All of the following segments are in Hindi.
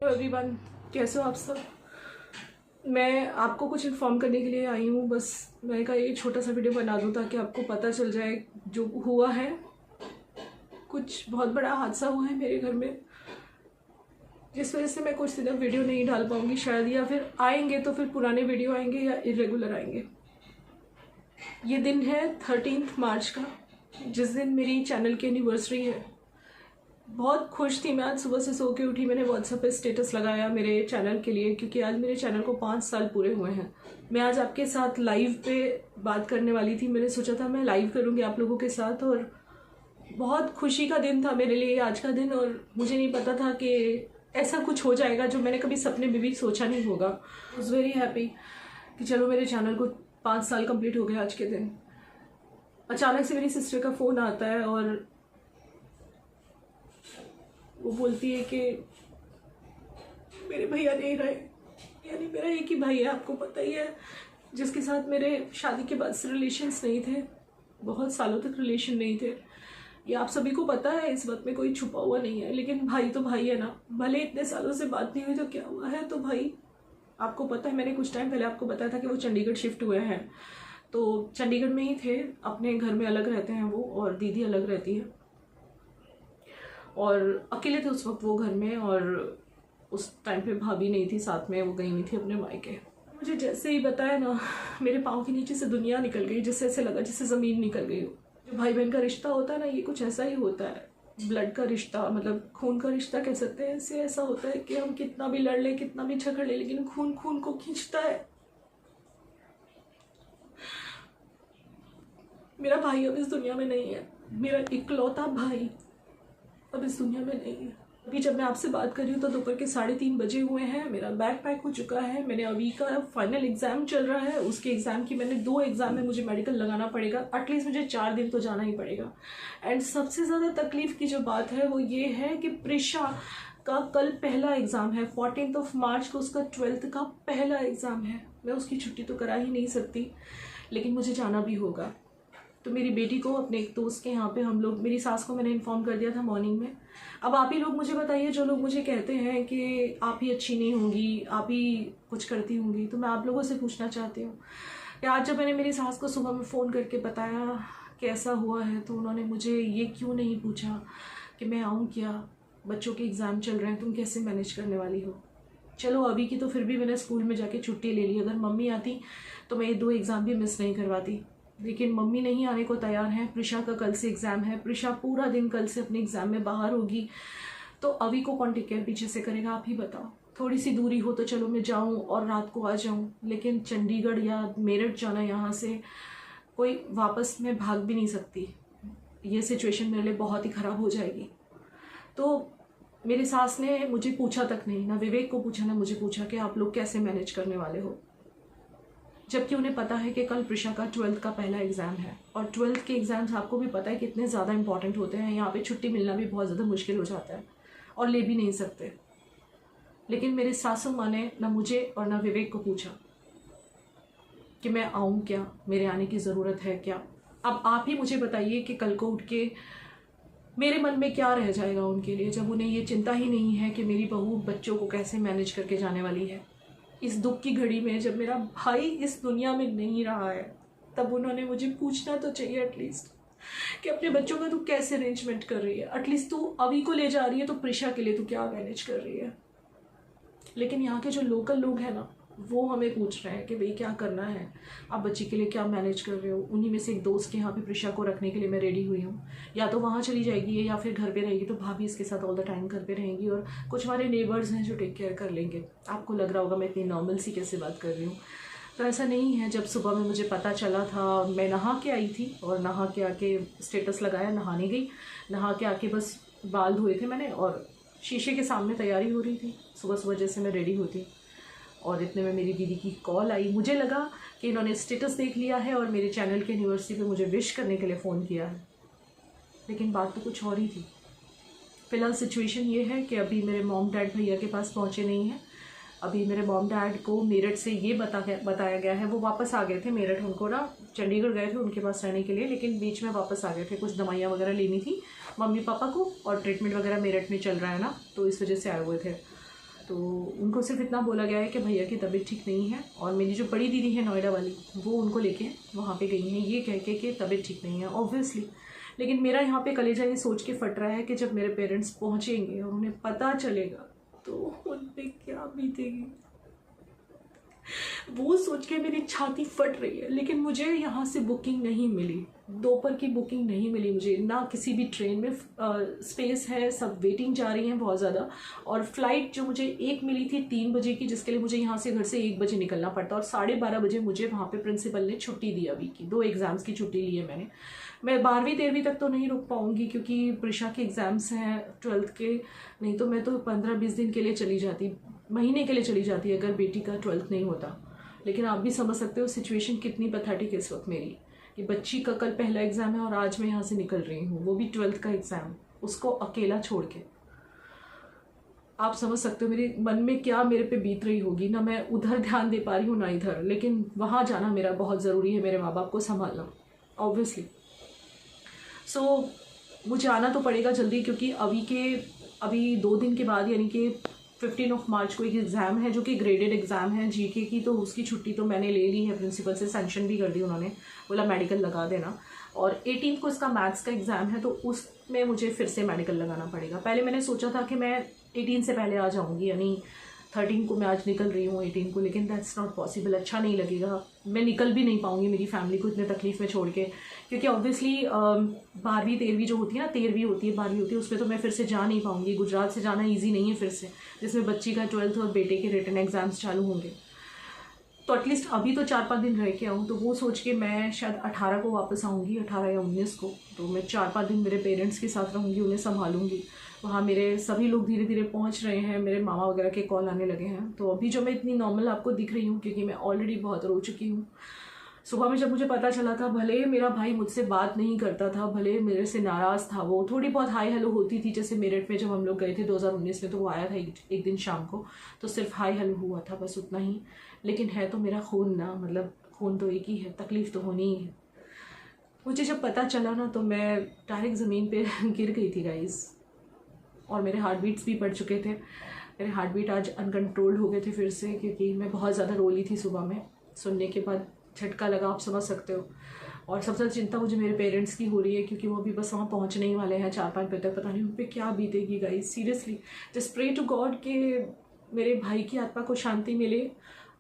हेलो एवरीवन, कैसे हो आप सब। मैं आपको कुछ इन्फॉर्म करने के लिए आई हूँ। बस मैं का ये छोटा सा वीडियो बना दूँ ताकि आपको पता चल जाए जो हुआ है। कुछ बहुत बड़ा हादसा हुआ है मेरे घर में, जिस वजह से मैं कुछ दिनों वीडियो नहीं डाल पाऊँगी शायद, या फिर आएंगे तो फिर पुराने वीडियो आएंगे या इरेगुलर आएंगे। ये दिन है 13 मार्च का, जिस दिन मेरी चैनल की एनिवर्सरी है। बहुत खुश थी मैं, आज सुबह से सो के उठी, मैंने व्हाट्सएप पे स्टेटस लगाया मेरे चैनल के लिए, क्योंकि आज मेरे चैनल को 5 साल पूरे हुए हैं। मैं आज आपके साथ लाइव पे बात करने वाली थी, मैंने सोचा था मैं लाइव करूँगी आप लोगों के साथ, और बहुत खुशी का दिन था मेरे लिए आज का दिन। और मुझे नहीं पता था कि ऐसा कुछ हो जाएगा जो मैंने कभी सपने में भी सोचा नहीं होगा। आई वॉज वेरी हैप्पी कि चलो मेरे चैनल को 5 साल कंप्लीट हो गया आज के दिन। अचानक से मेरी सिस्टर का फ़ोन आता है और वो बोलती है कि मेरे भैया नहीं रहे। यानी मेरा एक ही भाई है, आपको पता ही है, जिसके साथ मेरे शादी के बाद से रिलेशंस नहीं थे, बहुत सालों तक रिलेशन नहीं थे। ये आप सभी को पता है, इस बात में कोई छुपा हुआ नहीं है। लेकिन भाई तो भाई है ना, भले इतने सालों से बात नहीं हुई तो क्या हुआ है। तो भाई आपको पता है, मैंने कुछ टाइम पहले आपको बताया था कि वो चंडीगढ़ शिफ्ट हुए हैं, तो चंडीगढ़ में ही थे, अपने घर में अलग रहते हैं वो, और दीदी अलग रहती है, और अकेले थे उस वक्त वो घर में। और उस टाइम पे भाभी नहीं थी साथ में, वो गई हुई थी अपने मायके। मुझे जैसे ही बताया ना, मेरे पाँव के नीचे से दुनिया निकल गई, जिससे ऐसे लगा जैसे ज़मीन निकल गई हो। जो भाई बहन का रिश्ता होता है ना, ये कुछ ऐसा ही होता है। ब्लड का रिश्ता, मतलब खून का रिश्ता कह सकते हैं। इससे ऐसा होता है कि हम कितना भी लड़ ले, कितना भी झगड़ ले, लेकिन खून खून को खींचता है। मेरा भाई अब इस दुनिया में नहीं है, मेरा इकलौता भाई अब इस दुनिया में नहीं है। अभी जब मैं आपसे बात कर रही हूँ तो दोपहर के 3:30 बजे हुए हैं। मेरा बैग पैक हो चुका है। मैंने अभी का फाइनल एग्जाम चल रहा है, उसके एग्जाम की मैंने 2 एग्जाम में मुझे मेडिकल लगाना पड़ेगा। एटलीस्ट मुझे 4 दिन तो जाना ही पड़ेगा। एंड सबसे ज़्यादा तकलीफ की जो बात है वो ये है कि प्रिशा का कल पहला एग्ज़ाम है। 14 मार्च को उसका 12th का पहला एग्ज़ाम है। मैं उसकी छुट्टी तो करा ही नहीं सकती, लेकिन मुझे जाना भी होगा। तो मेरी बेटी को अपने एक दोस्त के यहाँ पे हम लोग, मेरी सास को मैंने इन्फॉर्म कर दिया था मॉर्निंग में। अब आप ही लोग मुझे बताइए, जो लोग मुझे कहते हैं कि आप ही अच्छी नहीं होंगी, आप ही कुछ करती होंगी, तो मैं आप लोगों से पूछना चाहती हूँ कि आज जब मैंने मेरी सास को सुबह में फ़ोन करके बताया कि ऐसा हुआ है, तो उन्होंने मुझे ये क्यों नहीं पूछा कि मैं आऊँ क्या, बच्चों के एग्ज़ाम चल रहे हैं, तुम कैसे मैनेज करने वाली हो। चलो अभी की तो फिर भी मैंने स्कूल में जाके छुट्टी ले ली, अगर मम्मी आती तो मैं ये 2 एग्ज़ाम भी मिस नहीं करवाती। लेकिन मम्मी नहीं आने को तैयार हैं। प्रिशा का कल से एग्ज़ाम है, प्रिशा पूरा दिन कल से अपने एग्ज़ाम में बाहर होगी, तो अभी को कौन टेक केयर पीछे से करेगा, आप ही बताओ। थोड़ी सी दूरी हो तो चलो मैं जाऊं और रात को आ जाऊं, लेकिन चंडीगढ़ या मेरठ जाना, यहाँ से कोई वापस मैं भाग भी नहीं सकती। ये सिचुएशन मेरे लिए बहुत ही ख़राब हो जाएगी। तो मेरी सास ने मुझे पूछा तक नहीं, ना विवेक को पूछा ना मुझे पूछा कि आप लोग कैसे मैनेज करने वाले हो, जबकि उन्हें पता है कि कल प्रिशा का 12th का पहला एग्ज़ाम है। और 12th के एग्ज़ाम्स आपको भी पता है कितने ज़्यादा इंपॉर्टेंट होते हैं। यहाँ पे छुट्टी मिलना भी बहुत ज़्यादा मुश्किल हो जाता है, और ले भी नहीं सकते। लेकिन मेरे सासू माँ ने ना मुझे और ना विवेक को पूछा कि मैं आऊँ क्या, मेरे आने की ज़रूरत है क्या। अब आप ही मुझे बताइए कि कल को उठ के मेरे मन में क्या रह जाएगा उनके लिए, जब उन्हें ये चिंता ही नहीं है कि मेरी बहू बच्चों को कैसे मैनेज करके जाने वाली है। इस दुख की घड़ी में जब मेरा भाई इस दुनिया में नहीं रहा है, तब उन्होंने मुझे पूछना तो चाहिए एटलीस्ट कि अपने बच्चों का तू कैसे अरेंजमेंट कर रही है। एटलीस्ट तू अभी को ले जा रही है तो प्रिशा के लिए तू क्या मैनेज कर रही है। लेकिन यहाँ के जो लोकल लोग हैं ना, वो हमें पूछ रहे हैं कि भाई क्या करना है, आप बच्ची के लिए क्या मैनेज कर रहे हो। उन्हीं में से एक दोस्त के यहाँ पे प्रिशा को रखने के लिए मैं रेडी हुई हूँ। या तो वहाँ चली जाएगी या फिर घर पे रहेगी, तो भाभी इसके साथ ऑल द टाइम घर पे रहेंगी, और कुछ हमारे नेबर्स हैं जो टेक केयर कर लेंगे। आपको लग रहा होगा मैं इतनी नॉर्मल सी कैसे बात कर रही हूँ, तो ऐसा नहीं है। जब सुबह में मुझे पता चला था, मैं नहा के आई थी, और नहा के आके स्टेटस लगाया, नहाने गई, नहा के आके बस बाल धोए थे मैंने, और शीशे के सामने तैयारी हो रही थी सुबह सुबह जैसे मैं रेडी होती, और इतने में मेरी दीदी की कॉल आई। मुझे लगा कि इन्होंने स्टेटस देख लिया है और मेरे चैनल की एनिवर्सरी पे मुझे विश करने के लिए फ़ोन किया है, लेकिन बात तो कुछ और ही थी। फ़िलहाल सिचुएशन ये है कि अभी मेरे मॉम डैड भैया के पास पहुँचे नहीं हैं। अभी मेरे मॉम डैड को मेरठ से ये बताया गया है, वो वापस आ गए थे मेरठ, उनको ना चंडीगढ़ गए थे उनके पास रहने के लिए, लेकिन बीच में वापस आ गए थे, कुछ दवाइयाँ वगैरह लेनी थी मम्मी पापा को, और ट्रीटमेंट वगैरह मेरठ में चल रहा है ना, तो इस वजह से आए हुए थे। तो उनको सिर्फ इतना बोला गया है कि भैया की तबीयत ठीक नहीं है, और मेरी जो बड़ी दीदी है नोएडा वाली, वो उनको लेके वहाँ पे गई हैं ये कह के कि तबीयत ठीक नहीं है ऑब्वियसली। लेकिन मेरा यहाँ पे कलेजा ये सोच के फट रहा है कि जब मेरे पेरेंट्स पहुँचेंगे और उन्हें पता चलेगा तो उन पर क्या बीतेगी, वो सोच के मेरी छाती फट रही है। लेकिन मुझे यहाँ से बुकिंग नहीं मिली, दोपहर की बुकिंग नहीं मिली मुझे, ना किसी भी ट्रेन में स्पेस है, सब वेटिंग जा रही हैं बहुत ज़्यादा। और फ्लाइट जो मुझे एक मिली थी 3 बजे की, जिसके लिए मुझे यहाँ से घर से 1 बजे निकलना पड़ता, और 12:30 बजे मुझे वहाँ पे प्रिंसिपल ने छुट्टी दी अभी की, 2 एग्ज़ाम्स की छुट्टी ली है मैंने। मैं 12वीं 13वीं तक तो नहीं रुक पाऊँगी क्योंकि प्रिशा के एग्ज़ाम्स हैं 12th के, नहीं तो मैं तो 15-20 दिन के लिए चली जाती, महीने के लिए चली जाती अगर बेटी का 12th नहीं होता। लेकिन आप भी समझ सकते हो सिचुएशन कितनी पैथेटिक है इस वक्त मेरी, कि बच्ची का कल पहला एग्ज़ाम है और आज मैं यहाँ से निकल रही हूँ, वो भी 12th का एग्ज़ाम, उसको अकेला छोड़ के। आप समझ सकते हो मेरे मन में क्या मेरे पे बीत रही होगी, ना मैं उधर ध्यान दे पा रही हूँ ना इधर। लेकिन वहाँ जाना मेरा बहुत ज़रूरी है, मेरे माँ बाप को संभालना ऑब्वियसली। सो मुझे आना तो पड़ेगा जल्दी, क्योंकि अभी 2 दिन के बाद यानी कि 15 मार्च को एक एग्ज़ाम है जो कि ग्रेडेड एग्ज़ाम है जीके की, तो उसकी छुट्टी तो मैंने ले ली है, प्रिंसिपल से सैंक्शन भी कर दी उन्होंने, बोला मेडिकल लगा देना। और 18 को इसका मैथ्स का एग्ज़ाम है, तो उसमें मुझे फिर से मेडिकल लगाना पड़ेगा। पहले मैंने सोचा था कि मैं 18 से पहले आ जाऊँगी, यानी 13 को मैं आज निकल रही हूँ 18 को, लेकिन दैट्स नॉट पॉसिबल, अच्छा नहीं लगेगा, मैं निकल भी नहीं पाऊँगी मेरी फैमिली को इतने तकलीफ़ में छोड़ के। क्योंकि ऑब्वियसली 12वीं 13वीं जो होती है ना, 13वीं होती है 12वीं होती है, उसमें तो मैं फिर से जा नहीं पाऊँगी, गुजरात से जाना ईजी नहीं है फिर से, जिसमें बच्ची का 12th और बेटे के रिटन एग्ज़ाम्स चालू होंगे। तो एटलीस्ट अभी तो 4-5 दिन रह के आऊँ, तो वो सोच के मैं शायद 18 को वापस आऊँगी, 18 या 19 को। तो मैं 4-5 दिन मेरे पेरेंट्स के साथ रहूँगी, उन्हें संभालूंगी। वहाँ मेरे सभी लोग धीरे धीरे पहुँच रहे हैं, मेरे मामा वगैरह के कॉल आने लगे हैं। तो अभी जो मैं इतनी नॉर्मल आपको दिख रही हूँ, क्योंकि मैं ऑलरेडी बहुत रो चुकी हूँ। सुबह में जब मुझे पता चला था, भले मेरा भाई मुझसे बात नहीं करता था, भले मेरे से नाराज़ था, वो थोड़ी बहुत हाई हेलो होती थी, जैसे मेरठ में जब हम लोग गए थे 2019 में, तो वो आया था एक दिन शाम को, तो सिर्फ हाई हेलो हुआ था, बस उतना ही। लेकिन है तो मेरा खून ना, मतलब खून तो एक ही है, तकलीफ़ तो होनी ही है। मुझे जब पता चला ना, तो मैं डायरेक्ट ज़मीन पे गिर गई थी गाइस, और मेरे हार्ट बीट्स भी बढ़ चुके थे। मेरे हार्ट बीट आज अनकंट्रोल्ड हो गए थे फिर से, क्योंकि मैं बहुत ज़्यादा रो ली थी सुबह में। सुनने के बाद झटका लगा, आप समझ सकते हो। और सबसे ज़्यादा चिंता मुझे मेरे पेरेंट्स की हो रही है, क्योंकि वो अभी बस वहाँ पहुँचने ही वाले हैं 4-5 बजे तक, पता नहीं उन पर क्या बीतेगी guys. Seriously just pray to God कि मेरे भाई की आत्मा को शांति मिले,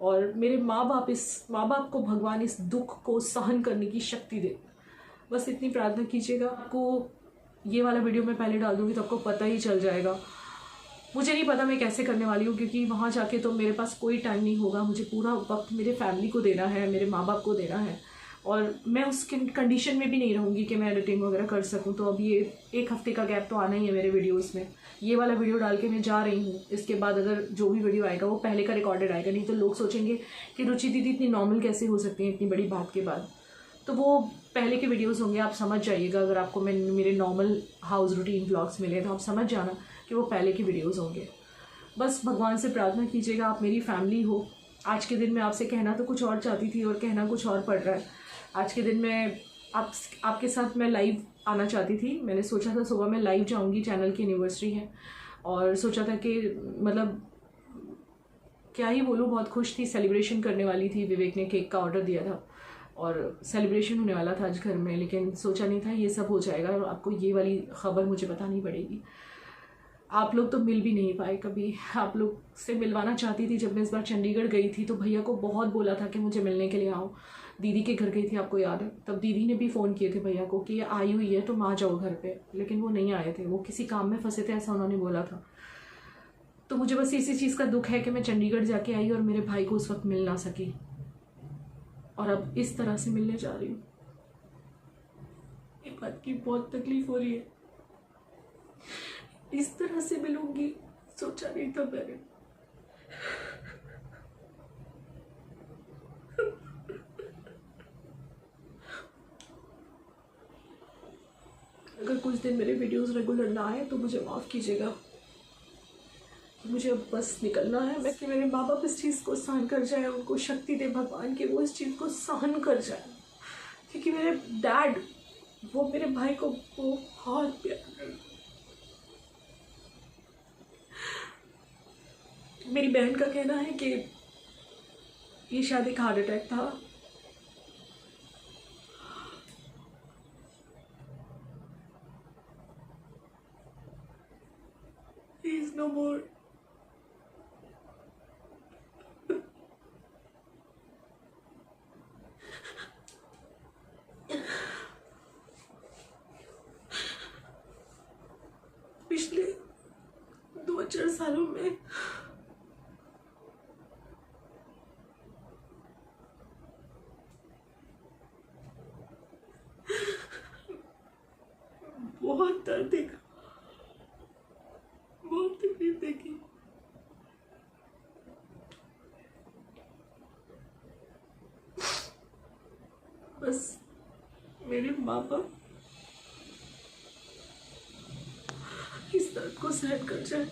और मेरे माँ बाप को भगवान इस दुख को सहन करने की शक्ति दे। बस इतनी प्रार्थना कीजिएगा। आपको ये वाला वीडियो मैं पहले डाल दूँगी तो आपको पता ही चल जाएगा। मुझे नहीं पता मैं कैसे करने वाली हूँ, क्योंकि वहाँ जाके तो मेरे पास कोई टाइम नहीं होगा, मुझे पूरा वक्त मेरे फैमिली को देना है, मेरे माँ बाप को देना है, और मैं उस कंडीशन में भी नहीं रहूँगी कि मैं एडिटिंग वगैरह कर सकूँ। तो अब ये 1 हफ्ते का गैप तो आना ही है मेरे वीडियोज़ में। ये वाला वीडियो डाल के मैं जा रही हूँ, इसके बाद अगर जो भी वीडियो आएगा वो पहले का रिकॉर्डेड आएगा, नहीं तो लोग सोचेंगे कि रुचि दीदी इतनी नॉर्मल कैसे हो सकती हैं इतनी बड़ी बात के बाद। तो वो पहले के वीडियोस होंगे, आप समझ जाइएगा। अगर आपको मेरे नॉर्मल हाउस रूटीन व्लॉग्स मिले तो आप समझ जाना कि वो पहले के वीडियोस होंगे। बस भगवान से प्रार्थना कीजिएगा, आप मेरी फैमिली हो। आज के दिन मैं आपसे कहना तो कुछ और चाहती थी और कहना कुछ और पड़ रहा है। आज के दिन मैं आपके साथ मैं लाइव आना चाहती थी। मैंने सोचा था सुबह मैं लाइव जाऊंगी, चैनल की एनिवर्सरी है, और सोचा था कि मतलब क्या ही बोलूँ, बहुत खुश थी, सेलिब्रेशन करने वाली थी। विवेक ने केक का ऑर्डर दिया था और सेलिब्रेशन होने वाला था आज घर में, लेकिन सोचा नहीं था ये सब हो जाएगा और आपको ये वाली ख़बर मुझे बतानी पड़ेगी। आप लोग तो मिल भी नहीं पाए कभी। आप लोग से मिलवाना चाहती थी। जब मैं इस बार चंडीगढ़ गई थी तो भैया को बहुत बोला था कि मुझे मिलने के लिए आओ। दीदी के घर गई थी, आपको याद है, तब दीदी ने भी फ़ोन किए थे भैया को कि ये आई हुई है तुम आ जाओ घर पे, लेकिन वो नहीं आए थे, वो किसी काम में फंसे थे, ऐसा उन्होंने बोला था। तो मुझे बस इसी चीज़ का दुख है कि मैं चंडीगढ़ जाके आई और मेरे भाई को उस वक्त मिल ना सकी, और अब इस तरह से मिलने जा रही हूँ। एक बात की बहुत तकलीफ हो रही है, इस तरह से मिलूंगी सोचा नहीं था मैंने। अगर कुछ दिन मेरे वीडियोस रेगुलर ना आए तो मुझे माफ़ कीजिएगा। मुझे अब बस निकलना है। मैं कि मेरे माँ बाप इस चीज़ को सहन कर जाए, उनको शक्ति दे भगवान कि वो इस चीज़ को सहन कर जाए, क्योंकि मेरे डैड वो मेरे भाई को बहुत प्यार करते। मेरी बहन का कहना है कि ये शायद एक हार्ट अटैक था। He is no more. पिछले 2-4 सालों में बहुत दर्द देखा, बहुत तकलीफ देखी। बस मेरे माँ बाप इस दर्द को सहन कर जाए,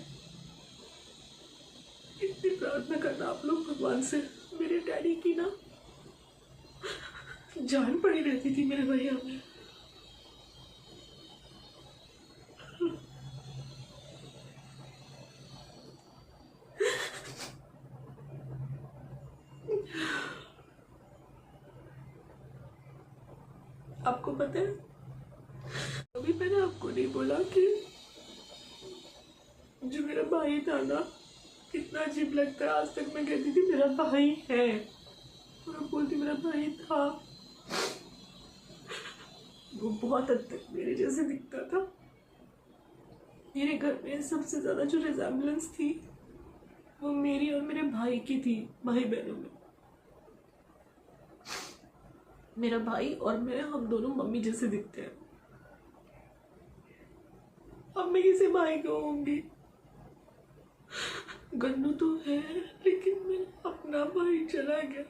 इतनी प्रार्थना करना आप लोग भगवान से। मेरे डैडी की ना जान पड़ी रहती थी मेरे भैया में। आपको पता है, अभी मैंने आपको नहीं बोला कि जो मेरा भाई था ना, कितना अजीब लगता है। आज तक मैं कहती थी मेरा भाई है, और बोलती मेरा भाई था। वो बहुत हद तक मेरे जैसे दिखता था। मेरे घर में सबसे ज्यादा जो रिजेम्बलेंस थी वो मेरी और मेरे भाई की थी, भाई बहनों में। मेरा भाई और मैं, हम दोनों मम्मी जैसे दिखते हैं। अब मैं किसी भाई को होंगी, गन्नू तो है, लेकिन मेरा अपना भाई चला गया।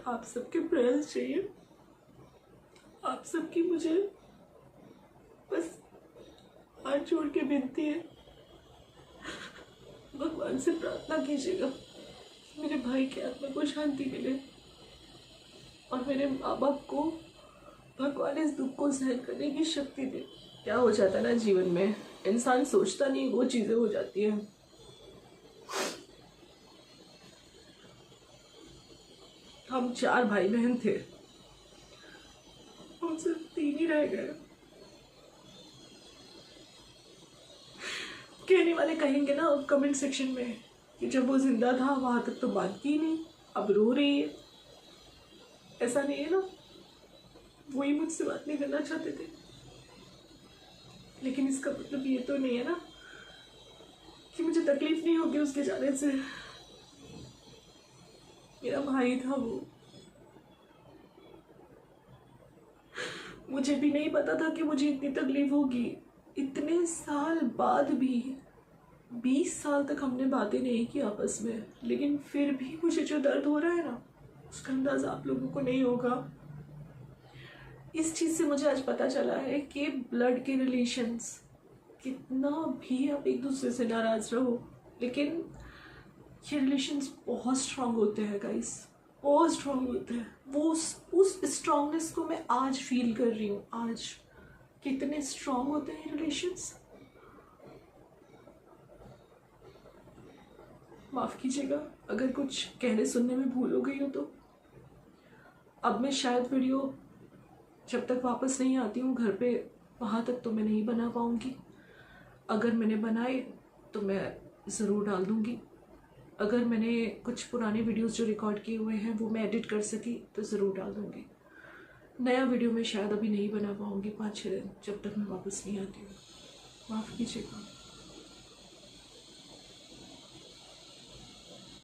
आप सबके प्रेयर्स चाहिए, आप सबकी मुझे बस हाथ जोड़ के विनती है, भगवान से प्रार्थना कीजिएगा मेरे भाई की आत्मा को शांति मिले और मेरे माँ बाप को भगवान इस दुख को सहन करने की शक्ति दे। क्या हो जाता है ना जीवन में, इंसान सोचता नहीं, वो चीजें हो जाती हैं। हम 4 भाई बहन थे, हम सिर्फ 3 ही रह गए। कहने वाले कहेंगे ना कमेंट सेक्शन में कि जब वो जिंदा था वहां तक तो बात की नहीं, अब रो रही है। ऐसा नहीं है ना, वही मुझसे बात नहीं करना चाहते थे, लेकिन इसका मतलब ये तो नहीं है ना कि मुझे तकलीफ नहीं होगी उसके जाने से। मेरा भाई था वो, मुझे भी नहीं पता था कि मुझे इतनी तकलीफ होगी। इतने साल बाद भी, 20 साल तक हमने बातें नहीं की आपस में, लेकिन फिर भी मुझे जो दर्द हो रहा है ना, उसका अंदाजा आप लोगों को नहीं होगा। इस चीज से मुझे आज पता चला है कि ब्लड के रिलेशंस, कितना भी आप एक दूसरे से नाराज रहो, लेकिन ये रिलेशंस बहुत स्ट्रांग होते हैं गाइस, बहुत स्ट्रांग होते हैं। वो उस स्ट्रांगनेस को मैं आज फील कर रही हूँ। आज कितने स्ट्रांग होते हैं रिलेशंस। माफ कीजिएगा अगर कुछ कहने सुनने में भूल हो गई हो तो। अब मैं शायद वीडियो जब तक वापस नहीं आती हूँ घर पे, वहाँ तक तो मैं नहीं बना पाऊँगी। अगर मैंने बनाए तो मैं ज़रूर डाल दूँगी। अगर मैंने कुछ पुराने वीडियोस जो रिकॉर्ड किए हुए हैं वो मैं एडिट कर सकी तो ज़रूर डाल दूँगी। नया वीडियो मैं शायद अभी नहीं बना पाऊँगी 5-6 दिन, जब तक मैं वापस नहीं आती हूँ। माफ़ कीजिएगा।